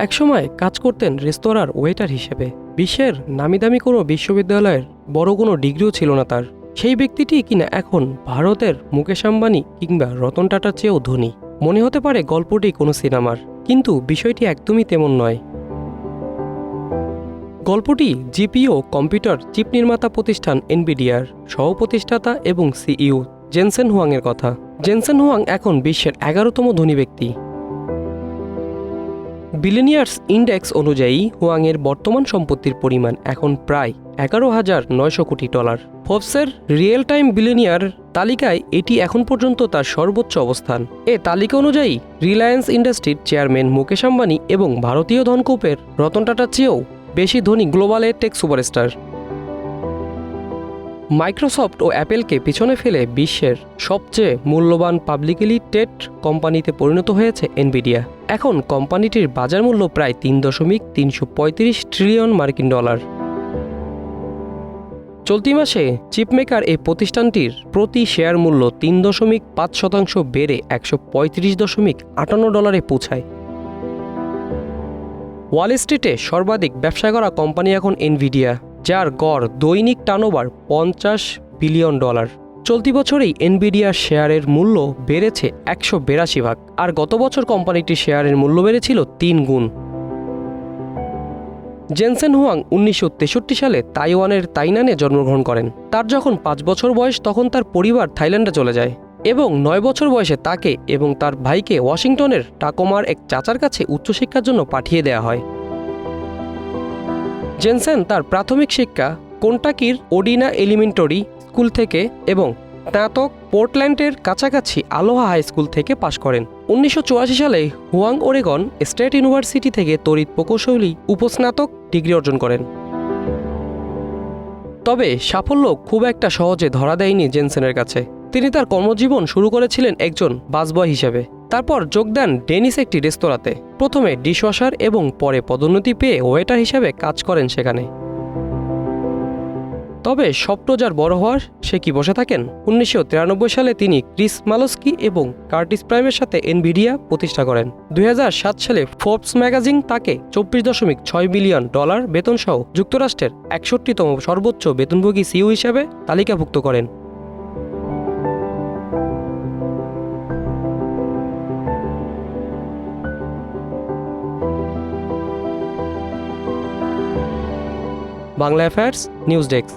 একসময় কাজ করতেন রেস্তোরাঁর ওয়েটার হিসেবে। বিশ্বের নামিদামি কোনো বিশ্ববিদ্যালয়ের বড় কোনো ডিগ্রিও ছিল না তার। সেই ব্যক্তিটি কিনা এখন ভারতের মুকেশ আম্বানি কিংবা রতন টাটার চেয়েও ধনী। মনে হতে পারে গল্পটি কোনো সিনেমার, কিন্তু বিষয়টি একদমই তেমন নয়। গল্পটি জিপিও কম্পিউটার চিপ নির্মাতা প্রতিষ্ঠান এনভিডিয়ার সহ প্রতিষ্ঠাতা এবং সিইও জেনসেন হুয়াংয়ের কথা। জেনসেন হুয়াং এখন বিশ্বের 11তম ধনী ব্যক্তি। বিলিনিয়ার্স ইন্ডেক্স অনুযায়ী হুয়াংয়ের বর্তমান সম্পত্তির পরিমাণ এখন প্রায় $11,900 কোটি। ফোর্বসের রিয়েল টাইম বিলিনিয়ার তালিকায় এটি এখন পর্যন্ত তার সর্বোচ্চ অবস্থান। এ তালিকা অনুযায়ী রিলায়েন্স ইন্ডাস্ট্রির চেয়ারম্যান মুকেশ আম্বানি এবং ভারতীয় ধনকূপের রতন টাটার চেয়েও বেশি ধনী গ্লোবালে টেক সুপারস্টার। মাইক্রোসফট ও অ্যাপেলকে পিছনে ফেলে বিশ্বের সবচেয়ে মূল্যবান পাবলিকলি ট্রেড কোম্পানিতে পরিণত হয়েছে এনভিডিয়া। এখন কোম্পানিটির বাজার মূল্য প্রায় $3.335 ট্রিলিয়ন মার্কিন ডলার। চলতি মাসে চিপমেকার এই প্রতিষ্ঠানটির প্রতি শেয়ার মূল্য 3.5% বেড়ে $135.58 পৌঁছায়। ওয়াল স্ট্রিটে সর্বাধিক ব্যবসা করা কোম্পানি এখন এনভিডিয়া, যার গড় দৈনিক টার্নওভার $50 বিলিয়ন। চলতি বছরেই এনভিডিয়ার শেয়ারের মূল্য বেড়েছে 182 ভাগ, আর গত বছর কোম্পানিটির শেয়ারের মূল্য বেড়েছিল 3 গুণ। জেনসেন হুয়াং 1963 সালে তাইওয়ানের তাইনানে জন্মগ্রহণ করেন। তার যখন 5 বছর বয়স তখন তার পরিবার থাইল্যান্ডে চলে যায় এবং 9 বছর বয়সে তাকে এবং তার ভাইকে ওয়াশিংটনের টাকোমার এক চাচার কাছে উচ্চশিক্ষার জন্য পাঠিয়ে দেওয়া হয়। জেনসেন তার প্রাথমিক শিক্ষা কেন্টাকির ওডিনা এলিমেন্টারি স্কুল থেকে এবং স্নাতক পোর্টল্যান্ডের কাছাকাছি আলোহা হাই স্কুল থেকে পাশ করেন। 1984 সালে হুয়াং ওরেগন স্টেট ইউনিভার্সিটি থেকে তড়িৎ প্রকৌশলী উপস্নাতক ডিগ্রি অর্জন করেন। তবে সাফল্য খুব একটা সহজে ধরা দেয়নি জেনসেনের কাছে। তিনি তার কর্মজীবন শুরু করেছিলেন একজন বাসবয় হিসেবে। তারপর যোগ দেন ডেনিস একটি রেস্তোরাঁতে। প্রথমে ডিশওয়াশার এবং পরে পদোন্নতি পেয়ে ওয়েটার হিসেবে কাজ করেন সেখানে। তবে স্বপ্ন যার বড় হওয়ার, সে কি বসে থাকেন? 1993 সালে তিনি ক্রিস মালোস্কি এবং কার্টিস প্রাইমের সাথে এনভিডিয়া প্রতিষ্ঠা করেন। 2007 সালে ফোর্বস ম্যাগাজিন তাকে $24.6 বিলিয়ন বেতন সহ যুক্তরাষ্ট্রের 61তম সর্বোচ্চ বেতনভোগী সিইও হিসেবে তালিকাভুক্ত করেন। Bangla affairs news desk.